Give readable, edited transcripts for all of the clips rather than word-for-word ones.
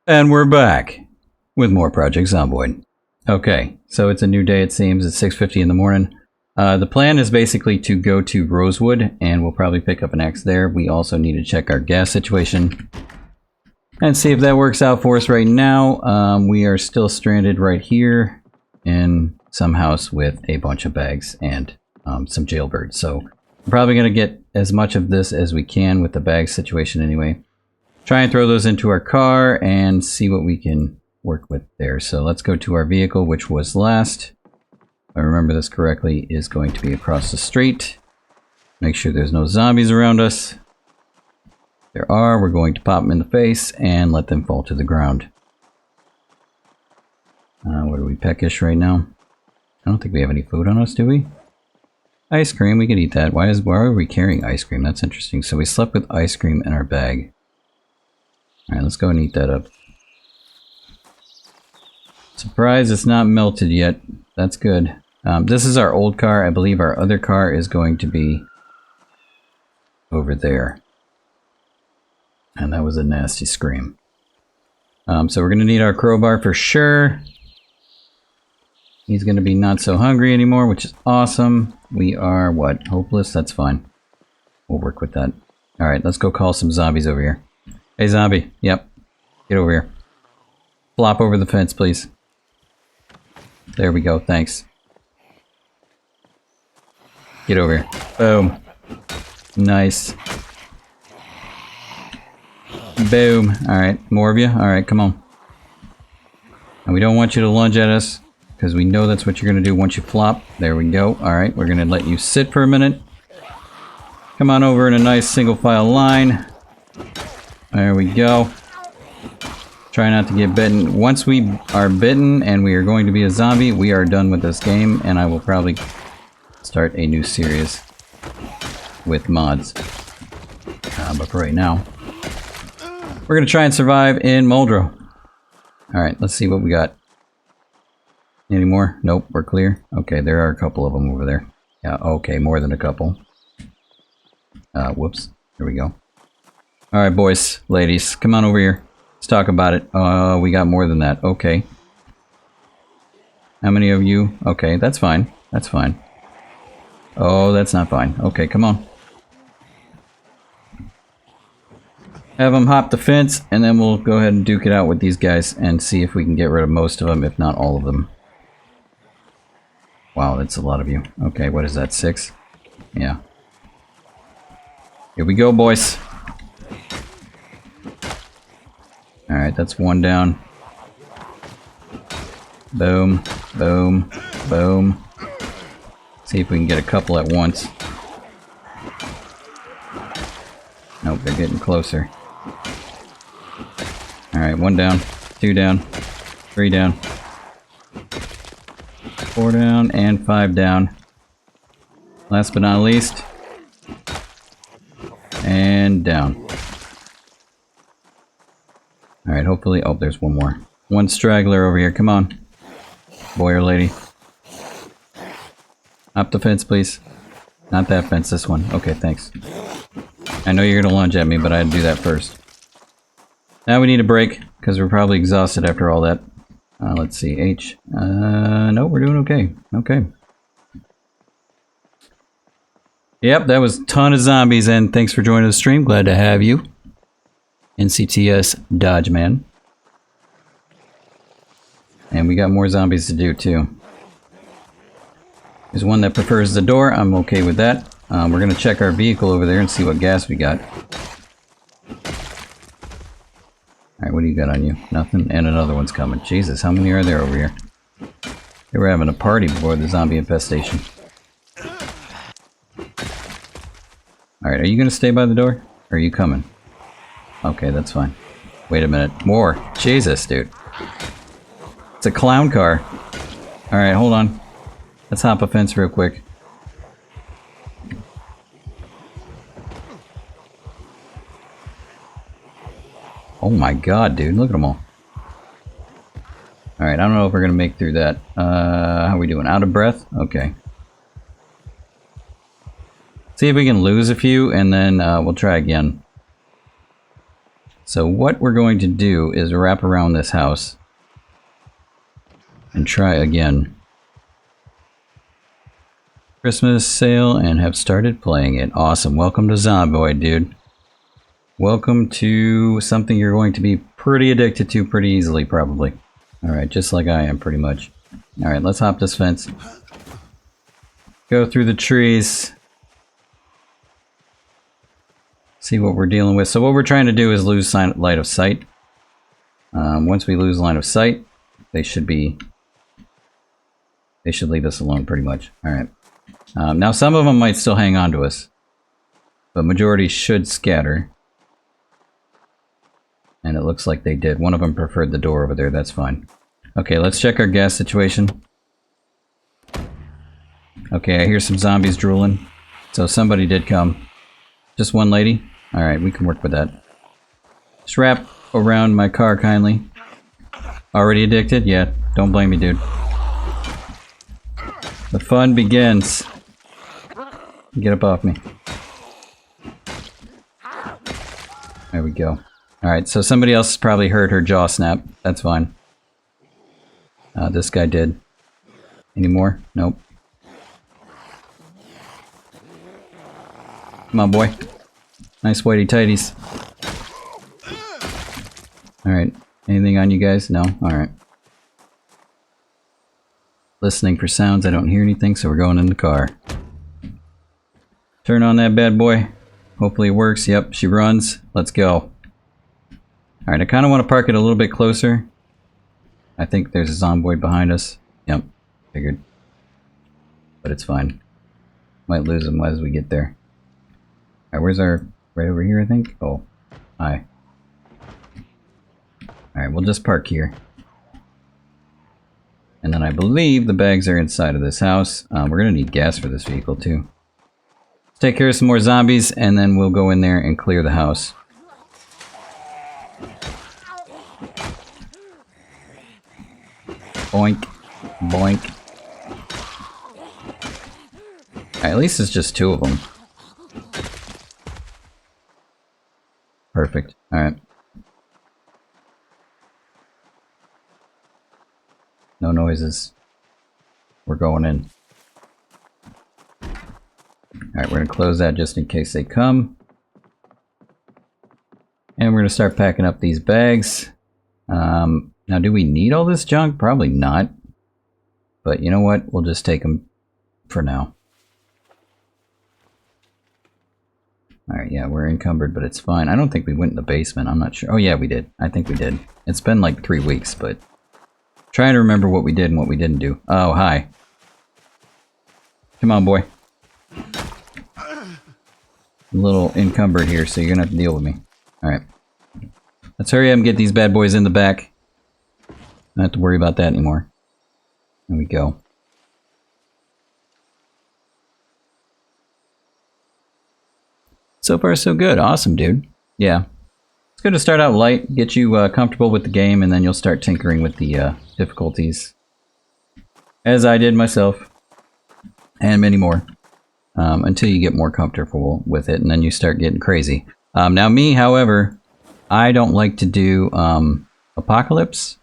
And we're back with more Project Zomboid. Okay, so it's a new day it seems. It's 6:50 in the morning. The plan is basically to go to Rosewood, and we'll probably pick up an axe there. We also need to check our gas situation and see if that works out for us right now. We are still stranded right here in some house with a bunch of bags and some jailbirds. So we're probably going to get as much of this as we can with the bag situation anyway. Try and throw those into our car and see what we can work with there. So let's go to our vehicle, which was last. If I remember this correctly, is going to be across the street. Make sure there's no zombies around us. If there are, we're going to pop them in the face and let them fall to the ground. What are we peckish right now? I don't think we have any food on us, do we? Ice cream, we can eat that. Why are we carrying ice cream? That's interesting. So we slept with ice cream in our bag. Alright, let's go and eat that up. Surprised it's not melted yet. That's good. This is our old car. I believe our other car is going to be over there. And that was a nasty scream. So we're going to need our crowbar for sure. He's going to be not so hungry anymore, which is awesome. We are, what, hopeless? That's fine. We'll work with that. Alright, let's go call some zombies over here. Hey, zombie. Yep. Get over here. Flop over the fence, please. There we go. Thanks. Get over here. Boom. Nice. Boom. Alright. More of you? Alright, come on. And we don't want you to lunge at us, because we know that's what you're going to do once you flop. There we go. Alright, we're going to let you sit for a minute. Come on over in a nice single file line. There we go. Try not to get bitten. Once we are bitten and we are going to be a zombie, we are done with this game, and I will probably start a new series with mods. But for right now, we're going to try and survive in Muldraugh. Alright, let's see what we got. Any more? Nope, we're clear. Okay, there are a couple of them over there. Yeah, okay, more than a couple. Whoops. There we go. Alright, boys, ladies, come on over here. Let's talk about it. We got more than that. Okay. How many of you? Okay, that's fine. That's fine. Oh, that's not fine. Okay, come on. Have them hop the fence, and then we'll go ahead and duke it out with these guys and see if we can get rid of most of them, if not all of them. Wow, that's a lot of you. Okay, what is that, 6? Yeah. Here we go, boys. Alright, that's one down. Boom, boom, boom. See if we can get a couple at once. Nope, they're getting closer. Alright, 1 down, 2 down, 3 down, 4 down, and 5 down. Last but not least. And down. Alright, hopefully... Oh, there's one more. One straggler over here. Come on. Boy or lady. Up the fence, please. Not that fence, this one. Okay, thanks. I know you're going to lunge at me, but I had to do that first. Now we need a break, because we're probably exhausted after all that. Let's see, H. No, we're doing okay. Okay. Yep, that was a ton of zombies, and thanks for joining the stream. Glad to have you. NCTS Dodge Man. And we got more zombies to do, too. There's one that prefers the door. I'm okay with that. We're going to check our vehicle over there and see what gas we got. Alright, what do you got on you? Nothing? And another one's coming. Jesus, how many are there over here? They were having a party before the zombie infestation. Alright, are you going to stay by the door? Or are you coming? Okay, that's fine. Wait a minute. More. Jesus, dude. It's a clown car. Alright, hold on. Let's hop a fence real quick. Oh my god, dude. Look at them all. Alright, I don't know if we're going to make through that. How are we doing? Out of breath? Okay. See if we can lose a few, and then we'll try again. So what we're going to do is wrap around this house and try again. Christmas sale and have started playing it. Awesome. Welcome to Zomboid, dude. Welcome to something you're going to be pretty addicted to pretty easily, probably. Alright, just like I am, pretty much. Alright, let's hop this fence. Go through the trees. See what we're dealing with. So what we're trying to do is lose line of sight. Once we lose line of sight, they should leave us alone pretty much. Alright. Now some of them might still hang on to us, but majority should scatter. And it looks like they did. One of them preferred the door over there, that's fine. Okay, let's check our gas situation. Okay, I hear some zombies drooling. So somebody did come. Just one lady? Alright, we can work with that. Just wrap around my car kindly. Already addicted? Yeah, don't blame me, dude. The fun begins. Get up off me. There we go. Alright, so somebody else probably heard her jaw snap. That's fine. This guy did. Any more? Nope. Come on, boy. Nice whitey tighties. Alright. Anything on you guys? No? Alright. Listening for sounds. I don't hear anything, so we're going in the car. Turn on that bad boy. Hopefully it works. Yep, she runs. Let's go. Alright, I kind of want to park it a little bit closer. I think there's a Zomboid behind us. Yep, figured. But it's fine. Might lose him as we get there. Alright, where's our... right over here, I think? Oh, hi. Alright, we'll just park here. And then I believe the bags are inside of this house. We're going to need gas for this vehicle, too. Let's take care of some more zombies, and then we'll go in there and clear the house. Boink. Boink. Alright, at least it's just two of them. Perfect. Alright. No noises. We're going in. Alright, we're going to close that just in case they come. And we're going to start packing up these bags. Now, do we need all this junk? Probably not. But you know what? We'll just take them for now. Alright, yeah, we're encumbered, but it's fine. I don't think we went in the basement. I'm not sure. Oh, yeah, we did. I think we did. It's been like 3 weeks, but... trying to remember what we did and what we didn't do. Oh, hi. Come on, boy. I'm a little encumbered here, so you're gonna have to deal with me. Alright. Let's hurry up and get these bad boys in the back. Don't have to worry about that anymore. There we go. So far, so good. Awesome, dude. Yeah. It's good to start out light, get you comfortable with the game, and then you'll start tinkering with the difficulties. As I did myself. And many more. Until you get more comfortable with it, and then you start getting crazy. Now me, however, I don't like to do Apocalypse.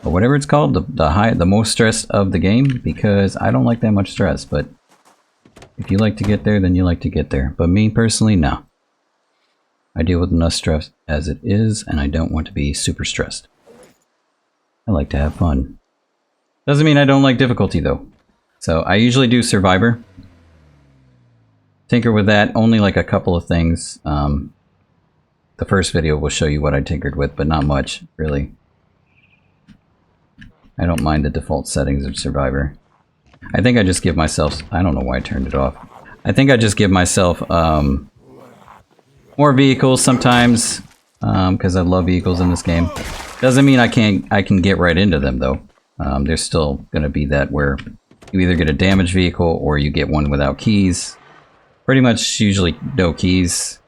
Or whatever it's called, the most stress of the game, because I don't like that much stress, but if you like to get there, then you like to get there. But me personally, no. I deal with enough stress as it is, and I don't want to be super stressed. I like to have fun. Doesn't mean I don't like difficulty, though. So I usually do Survivor. Tinker with that, only like a couple of things. The first video will show you what I tinkered with, but not much, really. I don't mind the default settings of Survivor. I think I just give myself... I don't know why I turned it off. I think I just give myself more vehicles sometimes, because I love vehicles in this game. Doesn't mean I can get right into them, though. There's still going to be that where you either get a damaged vehicle or you get one without keys. Pretty much usually no keys,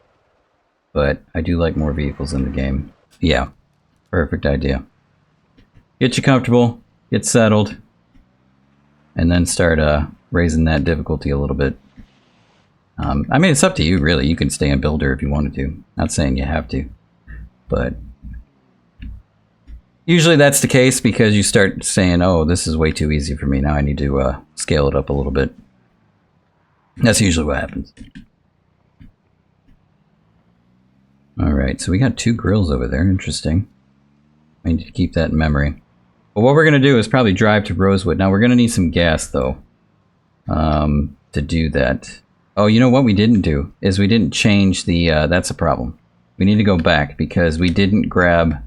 but I do like more vehicles in the game. Yeah, perfect idea. Get you comfortable, get settled, and then start raising that difficulty a little bit. I mean, it's up to you, really. You can stay in Builder if you wanted to. Not saying you have to. but usually that's the case because you start saying, oh, this is way too easy for me. Now I need to scale it up a little bit. That's usually what happens. Alright, so we got 2 grills over there. Interesting. I need to keep that in memory. But what we're going to do is probably drive to Rosewood. Now we're going to need some gas, though, to do that. Oh, you know what we didn't do? Is we didn't change the... that's a problem. We need to go back because we didn't grab...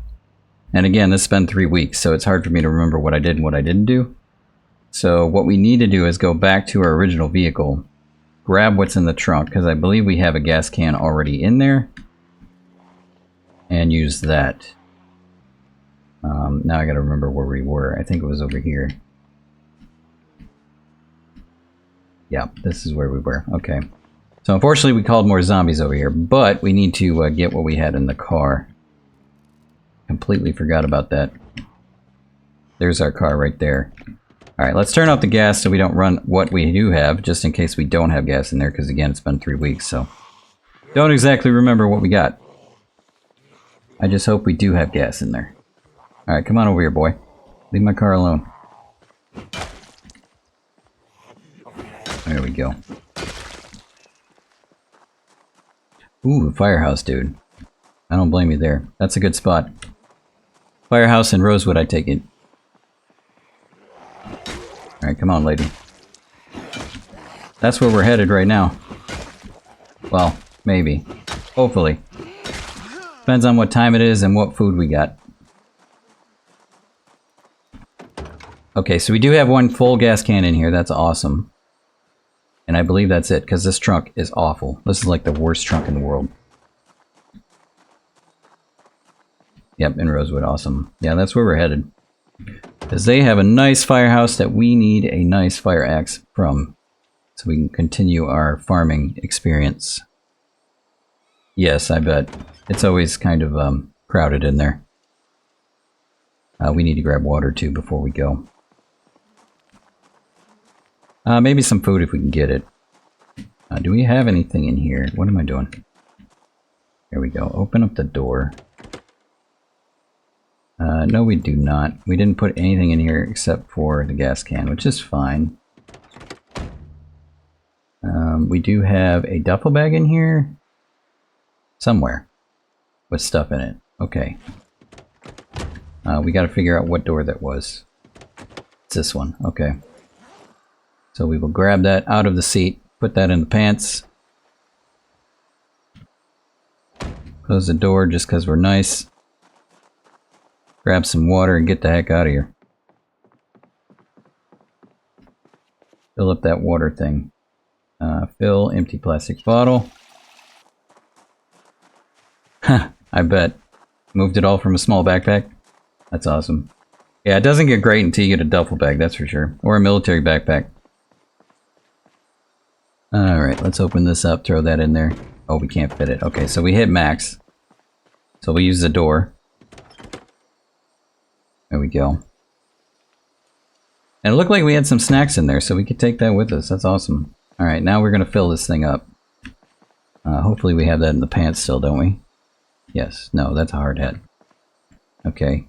And again, this has been 3 weeks, so it's hard for me to remember what I did and what I didn't do. So what we need to do is go back to our original vehicle, grab what's in the trunk, because I believe we have a gas can already in there, and use that. Now I gotta remember where we were. I think it was over here. Yeah, this is where we were. Okay. So unfortunately we called more zombies over here, but we need to get what we had in the car. Completely forgot about that. There's our car right there. Alright, let's turn off the gas so we don't run what we do have, just in case we don't have gas in there, because again, it's been 3 weeks, so... Don't exactly remember what we got. I just hope we do have gas in there. Alright, come on over here, boy. Leave my car alone. There we go. Ooh, firehouse, dude. I don't blame you there. That's a good spot. Firehouse in Rosewood, I take it. Alright, come on, lady. That's where we're headed right now. Well, maybe. Hopefully. Depends on what time it is and what food we got. Okay, so we do have 1 full gas can in here. That's awesome. And I believe that's it, because this trunk is awful. This is like the worst trunk in the world. Yep, in Rosewood, awesome. Yeah, that's where we're headed. Because they have a nice firehouse that we need a nice fire axe from. So we can continue our farming experience. Yes, I bet. It's always kind of crowded in there. We need to grab water too before we go. Maybe some food if we can get it. Do we have anything in here? What am I doing? There we go. Open up the door. No, we do not. We didn't put anything in here except for the gas can, which is fine. We do have a duffel bag in here. Somewhere. With stuff in it. Okay. We gotta figure out what door that was. It's this one. Okay. So we will grab that out of the seat, put that in the pants. Close the door just because we're nice. Grab some water and get the heck out of here. Fill up that water thing. Fill empty plastic bottle. I bet. Moved it all from a small backpack. That's awesome. Yeah, it doesn't get great until you get a duffel bag, that's for sure. Or a military backpack. Alright, let's open this up, throw that in there. Oh, we can't fit it. Okay, so we hit max. So we'll use the door. There we go. And it looked like we had some snacks in there, so we could take that with us. That's awesome. Alright, now we're going to fill this thing up. Hopefully we have that in the pants still, don't we? Yes. No, that's a hard hat. Okay.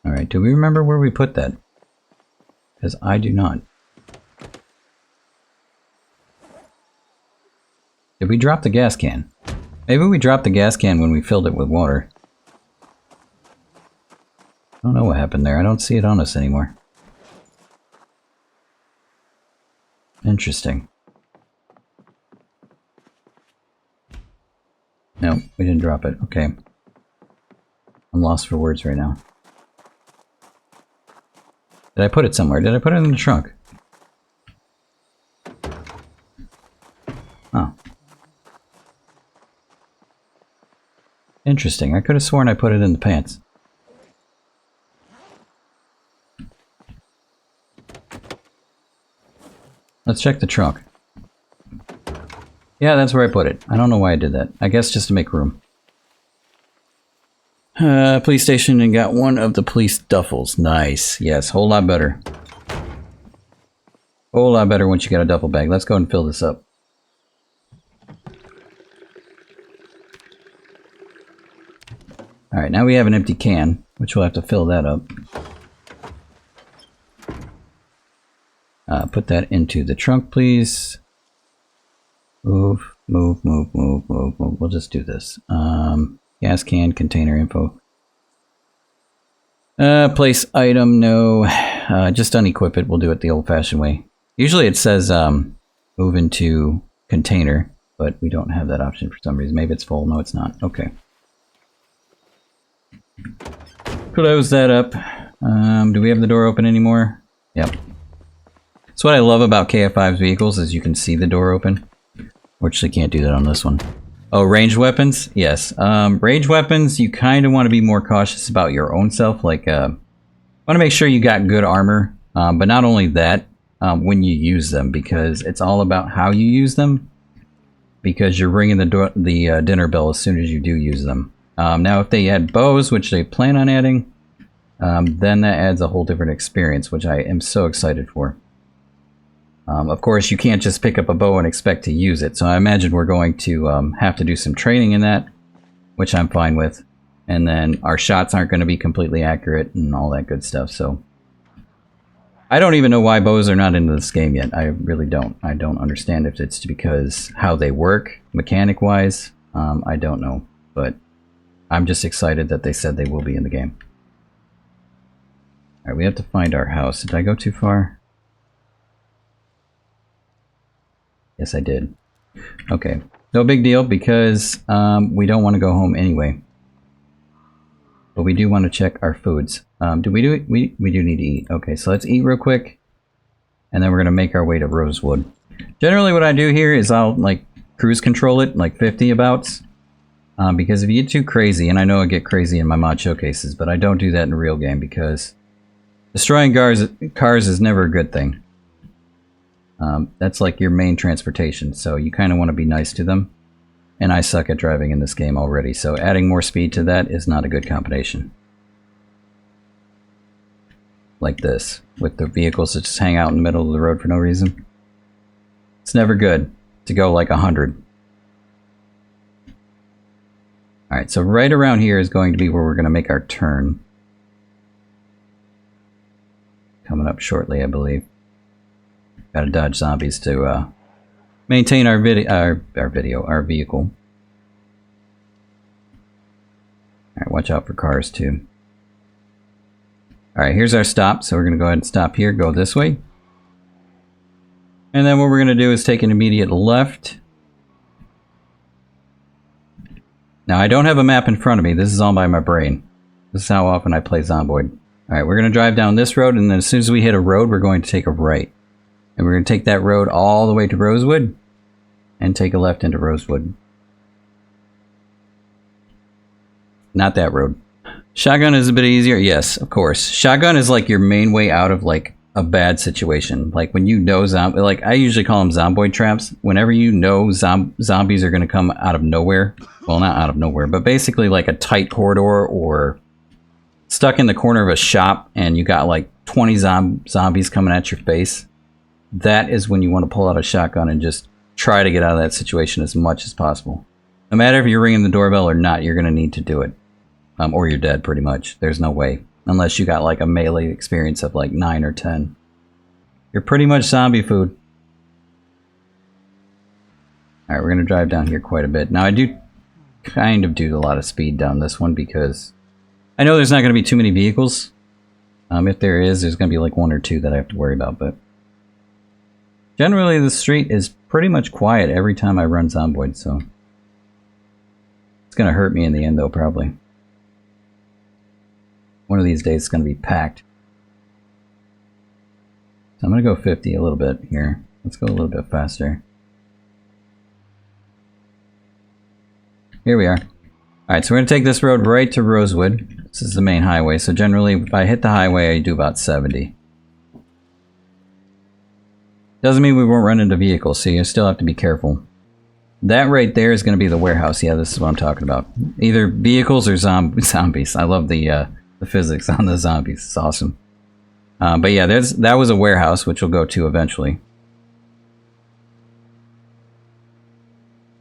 Alright, do we remember where we put that? Because I do not. Did we drop the gas can? Maybe we dropped the gas can when we filled it with water. I don't know what happened there. I don't see it on us anymore. Interesting. No, we didn't drop it. Okay. I'm lost for words right now. Did I put it somewhere? Did I put it in the trunk? Oh. Interesting. I could have sworn I put it in the pants. Let's check the trunk. Yeah, that's where I put it. I don't know why I did that. I guess just to make room. Police station and got one of the police duffels. Nice. Yes, whole lot better. A whole lot better once you got a duffel bag. Let's go and fill this up. Alright, now we have an empty can, which we'll have to fill that up. Put that into the trunk, please. Move, move, move, move, move, move. We'll just do this. Gas can, container info. Place item, no. Just unequip it. We'll do it the old-fashioned way. Usually it says move into container, but we don't have that option for some reason. Maybe it's full. No, it's not. Okay. Close that up. Do we have the door open anymore? Yep. So what I love about KF5's vehicles is you can see the door open. Fortunately, can't do that on this one. Oh, ranged weapons? Yes. Ranged weapons, you kind of want to be more cautious about your own self. Like, want to make sure you got good armor. But not only that, when you use them, because it's all about how you use them. Because you're ringing the dinner bell as soon as you do use them. Now, if they add bows, which they plan on adding, then that adds a whole different experience, which I am so excited for. Of course, you can't just pick up a bow and expect to use it, so I imagine we're going to have to do some training in that, which I'm fine with. And then our shots aren't going to be completely accurate and all that good stuff, so... I don't even know why bows are not into this game yet. I really don't. I don't understand if it's because how they work, mechanic-wise. I don't know, but I'm just excited that they said they will be in the game. Alright, we have to find our house. Did I go too far? Yes, I did. Okay. No big deal because we don't want to go home anyway. But we do want to check our foods. We do need to eat. Okay, so let's eat real quick. And then we're going to make our way to Rosewood. Generally what I do here is I'll like cruise control it, like 50 abouts. Because if you get too crazy, and I know I get crazy in my mod showcases, but I don't do that in a real game because destroying cars is never a good thing. That's like your main transportation, so you kind of want to be nice to them. And I suck at driving in this game already, so adding more speed to that is not a good combination. Like this, with the vehicles that just hang out in the middle of the road for no reason. It's never good to go like 100. Alright, so right around here is going to be where we're going to make our turn. Coming up shortly, I believe. Gotta dodge zombies to maintain our vehicle. Alright, watch out for cars too. Alright, here's our stop, so we're gonna go ahead and stop here, go this way. And then what we're gonna do is take an immediate left. Now I don't have a map in front of me, this is all by my brain. This is how often I play Zomboid. Alright, we're gonna drive down this road, and then as soon as we hit a road, we're going to take a right. And we're going to take that road all the way to Rosewood and take a left into Rosewood. Not that road. Shotgun is a bit easier. Yes, of course. Shotgun is like your main way out of like a bad situation. Like when you know like I usually call them zomboid traps. Whenever you know zombies are going to come out of nowhere. Well, not out of nowhere, but basically like a tight corridor or stuck in the corner of a shop and you got like 20 zombies coming at your face. That is when you want to pull out a shotgun and just try to get out of that situation as much as possible. No matter if you're ringing the doorbell or not, you're going to need to do it. Or you're dead, pretty much. There's no way. Unless you got like a melee experience of like 9 or 10. You're pretty much zombie food. Alright, we're going to drive down here quite a bit. Now I do kind of do a lot of speed down this one because I know there's not going to be too many vehicles. If there is, there's going to be like 1 or 2 that I have to worry about, but generally, the street is pretty much quiet every time I run Zomboid, so it's going to hurt me in the end, though, probably. One of these days, it's going to be packed. So I'm going to go 50 a little bit here. Let's go a little bit faster. Here we are. Alright, so we're going to take this road right to Rosewood. This is the main highway, so generally, if I hit the highway, I do about 70. Doesn't mean we won't run into vehicles, so you still have to be careful. That right there is going to be the warehouse. Yeah, this is what I'm talking about. Either vehicles or zombies. I love the physics on the zombies. It's awesome. But yeah, that was a warehouse, which we'll go to eventually.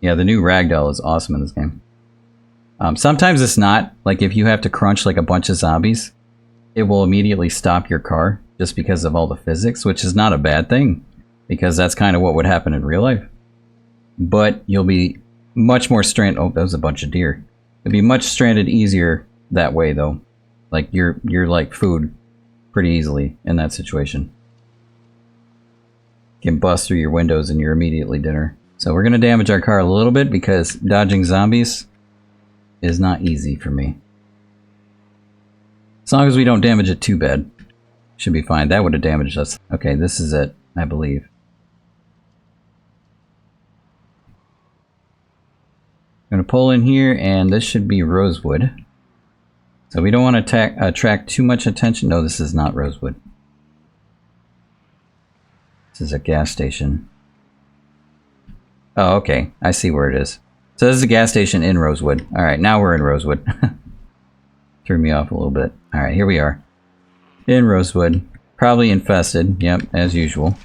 Yeah, the new ragdoll is awesome in this game. Sometimes it's not. Like, if you have to crunch like a bunch of zombies, it will immediately stop your car just because of all the physics, which is not a bad thing, because that's kind of what would happen in real life. But you'll be much more stranded. Oh, that was a bunch of deer. It'll be much stranded easier that way, though. Like, you're like food pretty easily in that situation. You can bust through your windows and you're immediately dinner. So we're going to damage our car a little bit because dodging zombies is not easy for me. As long as we don't damage it too bad, should be fine. That would have damaged us. Okay, this is it, I believe. I'm going to pull in here, and this should be Rosewood. So we don't want to attract too much attention. No, this is not Rosewood. This is a gas station. Oh, okay. I see where it is. So this is a gas station in Rosewood. Alright, now we're in Rosewood. Threw me off a little bit. Alright, here we are. In Rosewood. Probably infested. Yep, as usual.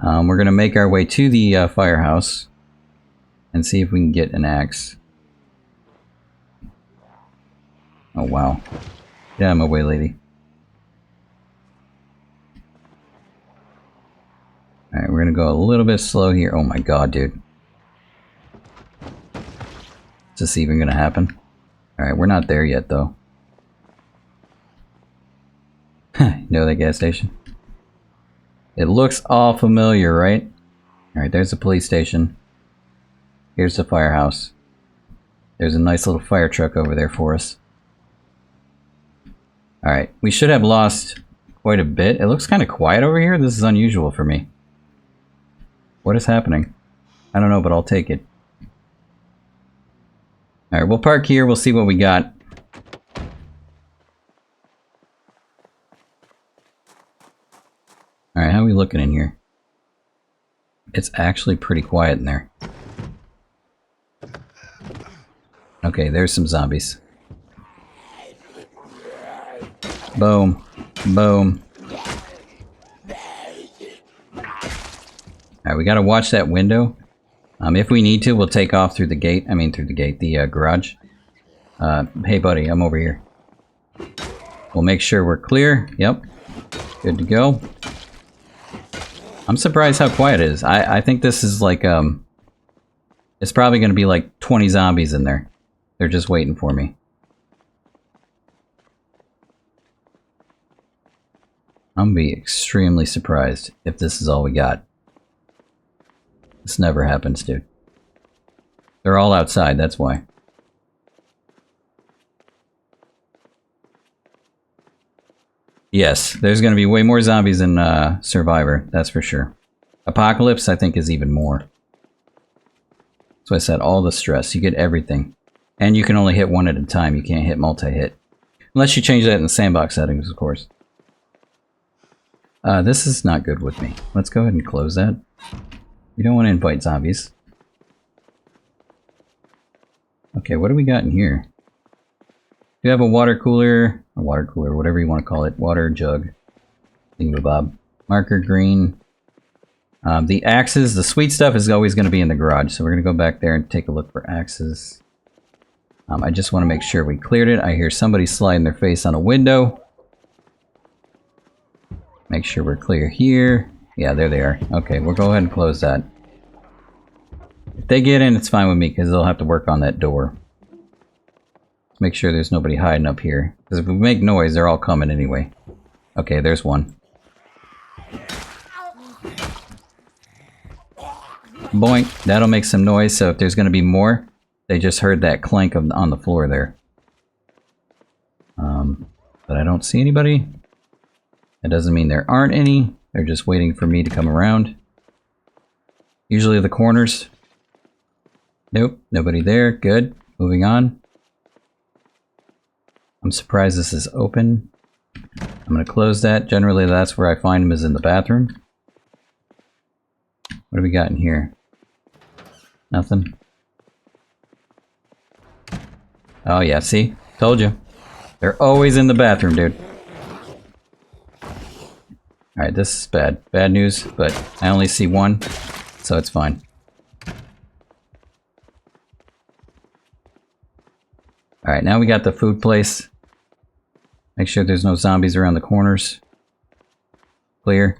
We're going to make our way to the firehouse and see if we can get an axe. Oh, wow. Get out of my way, lady. Alright, we're gonna go a little bit slow here. Oh my god, dude. Is this even gonna happen? Alright, we're not there yet, though. You know that gas station? It looks all familiar, right? Alright, there's the police station. Here's the firehouse. There's a nice little fire truck over there for us. Alright, we should have lost quite a bit. It looks kind of quiet over here. This is unusual for me. What is happening? I don't know, but I'll take it. Alright, we'll park here. We'll see what we got. Alright, how are we looking in here? It's actually pretty quiet in there. Okay, there's some zombies. Boom. Boom. Alright, we gotta watch that window. If we need to, we'll take off through the gate. I mean, through the gate, the garage. Hey buddy, I'm over here. We'll make sure we're clear. Yep. Good to go. I'm surprised how quiet it is. I think this is like, it's probably gonna be like 20 zombies in there. They're just waiting for me. I'm gonna be extremely surprised if this is all we got. This never happens, dude. They're all outside, that's why. Yes, there's gonna be way more zombies in Survivor, that's for sure. Apocalypse, I think, is even more. So I said all the stress, you get everything. And you can only hit one at a time, you can't hit multi-hit. Unless you change that in the sandbox settings, of course. This is not good with me. Let's go ahead and close that. We don't want to invite zombies. Okay, what do we got in here? We have a water cooler, whatever you want to call it. Water jug. Thingamabob. Marker green. The axes, the sweet stuff is always going to be in the garage, so we're going to go back there and take a look for axes. I just want to make sure we cleared it. I hear somebody sliding their face on a window. Make sure we're clear here. Yeah, there they are. Okay, we'll go ahead and close that. If they get in, it's fine with me, because they'll have to work on that door. Let's make sure there's nobody hiding up here. Because if we make noise, they're all coming anyway. Okay, there's one. Boink. That'll make some noise, so if there's going to be more, they just heard that clank on the floor there. But I don't see anybody. That doesn't mean there aren't any. They're just waiting for me to come around. Usually the corners. Nope, nobody there. Good. Moving on. I'm surprised this is open. I'm going to close that. Generally, that's where I find them, is in the bathroom. What do we got in here? Nothing. Oh yeah, see? Told you. They're always in the bathroom, dude. Alright, this is bad. Bad news, but I only see one, so it's fine. Alright, now we got the food place. Make sure there's no zombies around the corners. Clear.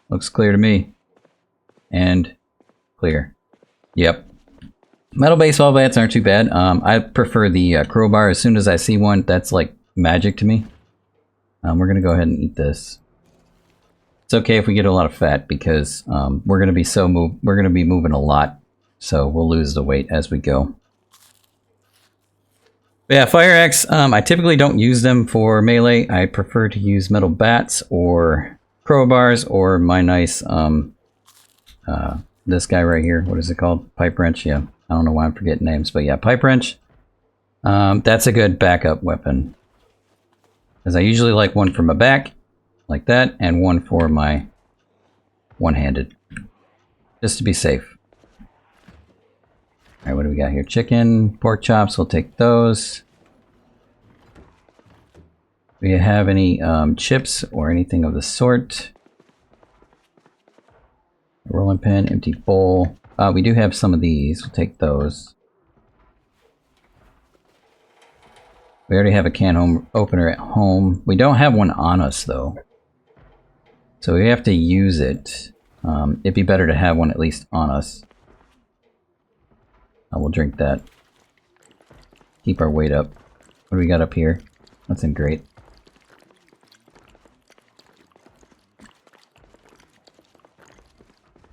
Looks clear to me. And clear. Yep. Metal baseball bats aren't too bad. I prefer the crowbar. As soon as I see one, that's like magic to me. We're gonna go ahead and eat this. It's okay if we get a lot of fat because we're gonna be moving a lot, so we'll lose the weight as we go. But yeah, fire axe. I typically don't use them for melee. I prefer to use metal bats or crowbars or my nice this guy right here. What is it called? Pipe wrench. Yeah, I don't know why I'm forgetting names, but yeah, pipe wrench. That's a good backup weapon. Because I usually like one for my back, like that, and one for my one-handed. Just to be safe. Alright, what do we got here? Chicken, pork chops, we'll take those. Do we have any chips or anything of the sort? Rolling pin, empty bowl. We do have some of these, we'll take those. We already have a can opener at home. We don't have one on us though. So we have to use it. It'd be better to have one at least on us. We'll drink that. Keep our weight up. What do we got up here? Nothing great.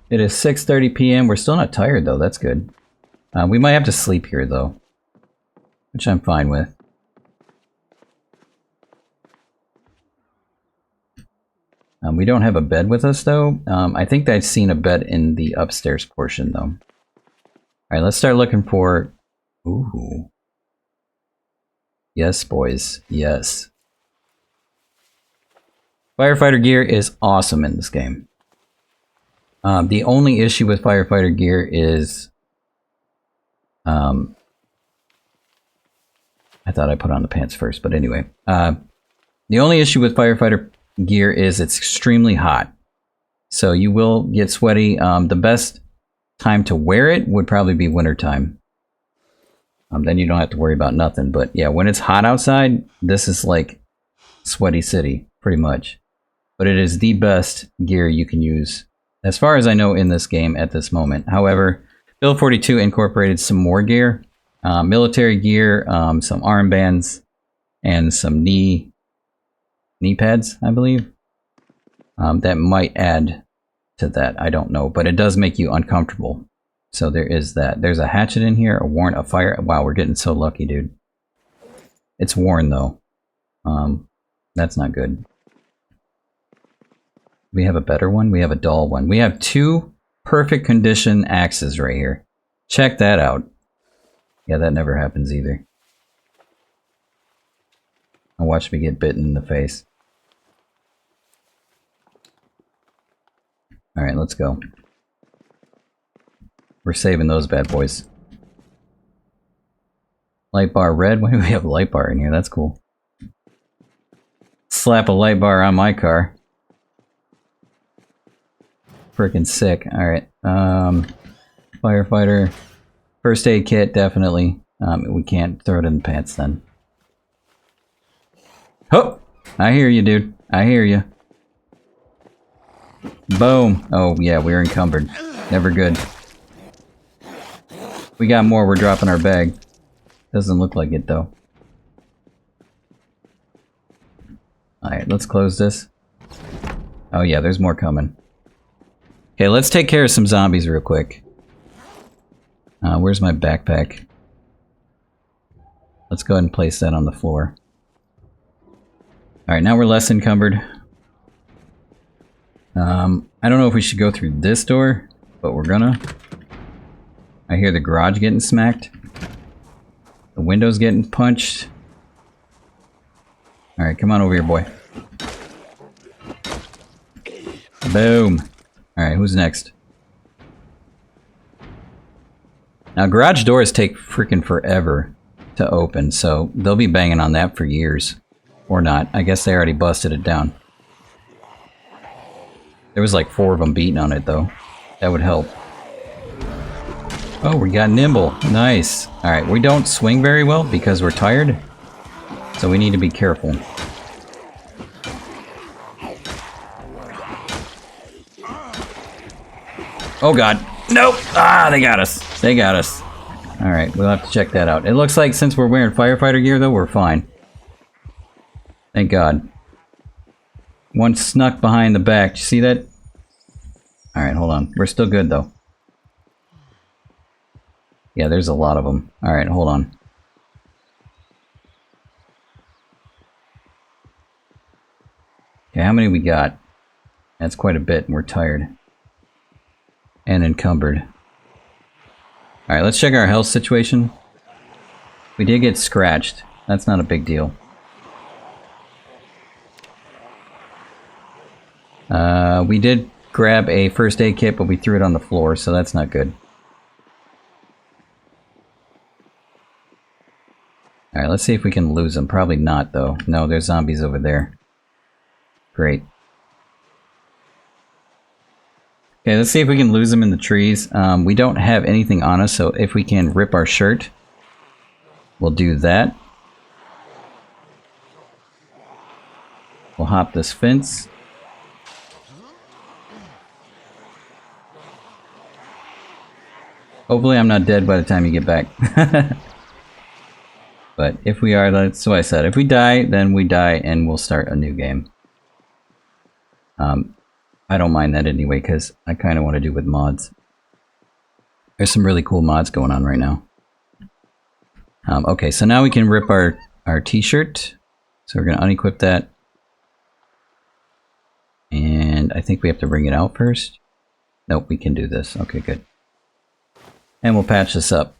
It is 6:30 p.m. We're still not tired though. That's good. We might have to sleep here though, which I'm fine with. We don't have a bed with us though. I think I've seen a bed in the upstairs portion though. Alright, let's start looking for... Ooh. Yes, boys. Yes. Firefighter gear is awesome in this game. The only issue with firefighter gear is... I thought I put on the pants first, but anyway. The only issue with firefighter gear is it's extremely hot. So you will get sweaty. The best time to wear it would probably be wintertime. Then you don't have to worry about nothing. But yeah, when it's hot outside, this is like sweaty city, pretty much. But it is the best gear you can use, as far as I know, in this game at this moment. However, Build 42 incorporated some more gear. Military gear, some armbands, and some knee pads, I believe. That might add to that, I don't know, but it does make you uncomfortable. So there is that. There's a hatchet in here, a warrant, a fire. Wow, we're getting so lucky, dude. It's worn though. That's not good. We have a better one. We have a dull one. We have two perfect condition axes right here. Check that out. Yeah, that never happens either. Now watch me get bitten in the face. Alright, let's go. We're saving those bad boys. Light bar red? Why do we have a light bar in here? That's cool. Slap a light bar on my car. Freaking sick. Alright. Firefighter. First aid kit, definitely. We can't throw it in the pants then. Oh! I hear you, dude. I hear you. Boom. Oh, yeah, we're encumbered. Never good. We got more. We're dropping our bag. Doesn't look like it, though. Alright, let's close this. Oh, yeah, there's more coming. Okay, let's take care of some zombies real quick. Where's my backpack? Let's go ahead and place that on the floor. Alright, now we're less encumbered. I don't know if we should go through this door, but we're gonna. I hear the garage getting smacked. The window's getting punched. Alright, come on over here, boy. Boom. Alright, who's next? Now, garage doors take freaking forever to open, so they'll be banging on that for years. Or not. I guess they already busted it down. There was like 4 of them beating on it, though. That would help. Oh, we got nimble. Nice. Alright, we don't swing very well because we're tired. So we need to be careful. Oh god. Nope! Ah, they got us. They got us. Alright, we'll have to check that out. It looks like since we're wearing firefighter gear, though, we're fine. Thank god. One snuck behind the back. Did you see that? Alright, hold on. We're still good, though. Yeah, there's a lot of them. Alright, hold on. Okay, how many we got? That's quite a bit, and we're tired. And encumbered. Alright, let's check our health situation. We did get scratched. That's not a big deal. We did grab a first aid kit, but we threw it on the floor, so that's not good. Alright, let's see if we can lose them. Probably not, though. No, there's zombies over there. Great. Okay, let's see if we can lose them in the trees. We don't have anything on us, so if we can rip our shirt, we'll do that. We'll hop this fence. Hopefully I'm not dead by the time you get back. But if we are, that's what I said. If we die, then we die and we'll start a new game. I don't mind that anyway, because I kind of want to do with mods. There's some really cool mods going on right now. Okay, so now we can rip our t-shirt. So we're going to unequip that. And I think we have to bring it out first. Nope, we can do this. Okay, good. And we'll patch this up.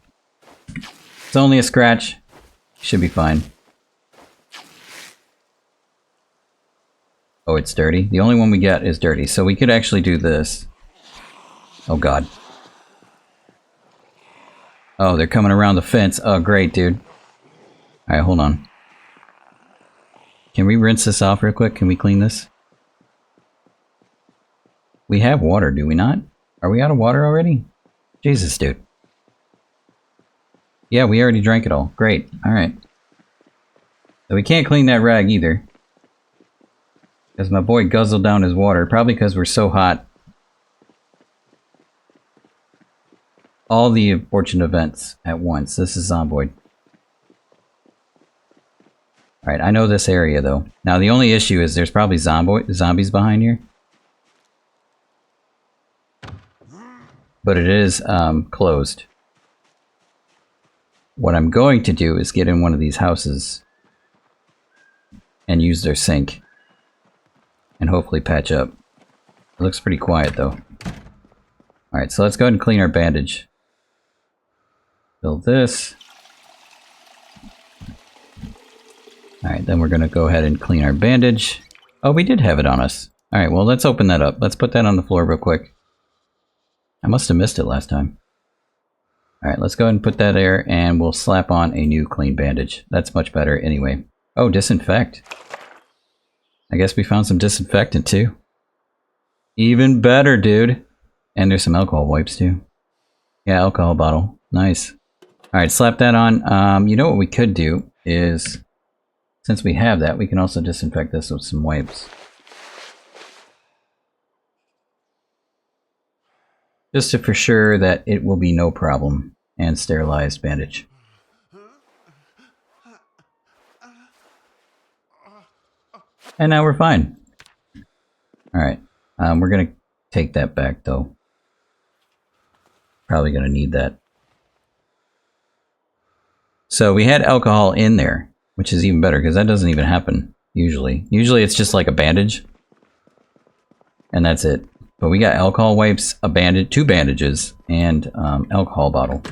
It's only a scratch. Should be fine. Oh, it's dirty? The only one we get is dirty. So we could actually do this. Oh, God. Oh, they're coming around the fence. Oh, great, dude. Alright, hold on. Can we rinse this off real quick? Can we clean this? We have water, do we not? Are we out of water already? Jesus, dude. Yeah, we already drank it all. Great. Alright. So we can't clean that rag either. Because my boy guzzled down his water. Probably because we're so hot. All the unfortunate events at once. This is Zomboid. Alright, I know this area though. Now the only issue is there's probably zombies behind here. But it is closed. What I'm going to do is get in one of these houses and use their sink and hopefully patch up. It looks pretty quiet though. Alright, so let's go ahead and clean our bandage. Fill this. Alright, then we're going to go ahead and clean our bandage. Oh, we did have it on us. Alright, well let's open that up. Let's put that on the floor real quick. I must have missed it last time. Alright, let's go ahead and put that there and we'll slap on a new clean bandage. That's much better anyway. Oh, disinfect. I guess we found some disinfectant too. Even better, dude. And there's some alcohol wipes too. Yeah, alcohol bottle. Nice. Alright, slap that on. You know what we could do is, since we have that, we can also disinfect this with some wipes. Just to for sure that it will be no problem. And sterilized bandage. And now we're fine. Alright. We're gonna take that back though. Probably gonna need that. So we had alcohol in there, which is even better because that doesn't even happen usually. Usually it's just like a bandage. And that's it. But we got alcohol wipes, a bandage, 2 bandages, and alcohol bottle.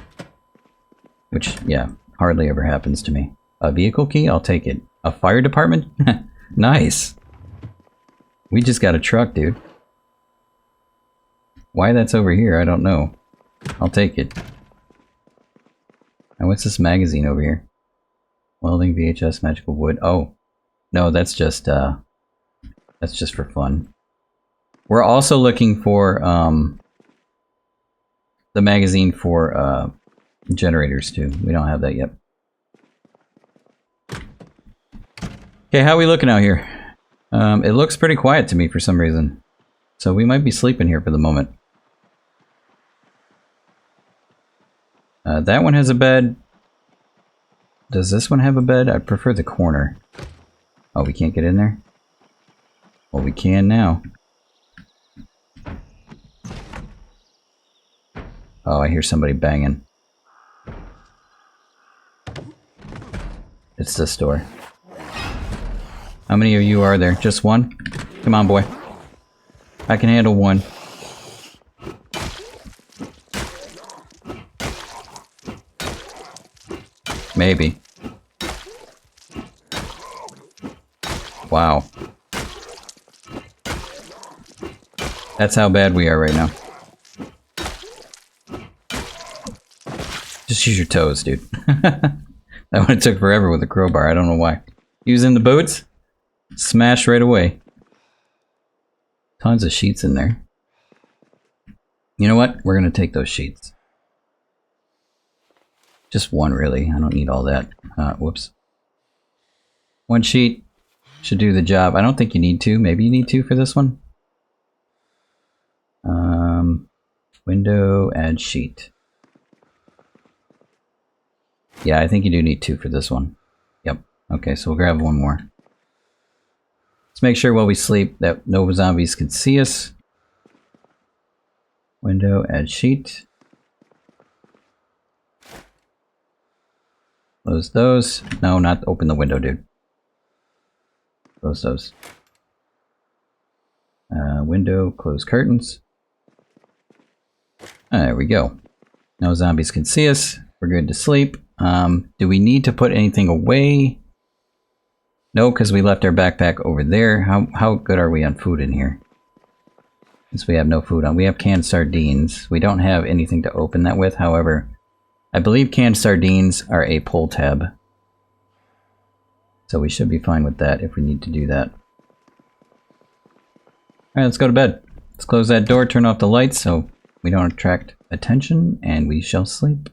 Which, yeah, hardly ever happens to me. A vehicle key? I'll take it. A fire department? Nice. We just got a truck, dude. Why that's over here, I don't know. I'll take it. And what's this magazine over here? Welding, VHS, magical wood. Oh. No, that's just for fun. We're also looking for the magazine for generators too. We don't have that yet. Okay, how are we looking out here? It looks pretty quiet to me for some reason. So we might be sleeping here for the moment. That one has a bed. Does this one have a bed? I prefer the corner. Oh, we can't get in there? Well, we can now. Oh, I hear somebody banging. It's this door. How many of you are there? Just one? Come on, boy. I can handle one. Maybe. Wow. That's how bad we are right now. Just use your toes, dude. That one took forever with a crowbar. I don't know why. Using the boots? Smash right away. Tons of sheets in there. You know what? We're going to take those sheets. Just one, really. I don't need all that. Whoops. One sheet should do the job. I don't think you need two. Maybe you need two for this one. Window, add sheet. Yeah, I think you do need two for this one. Yep. Okay, so we'll grab one more. Let's make sure while we sleep that no zombies can see us. Window, add sheet. Close those. No, not open the window, dude. Close those. Window, close curtains. There we go. No zombies can see us. We're good to sleep. Do we need to put anything away? No, because we left our backpack over there. How good are we on food in here? Since we have no food on. We have canned sardines. We don't have anything to open that with. However, I believe canned sardines are a pull tab. So we should be fine with that if we need to do that. Alright, let's go to bed. Let's close that door, turn off the lights so we don't attract attention, and we shall sleep.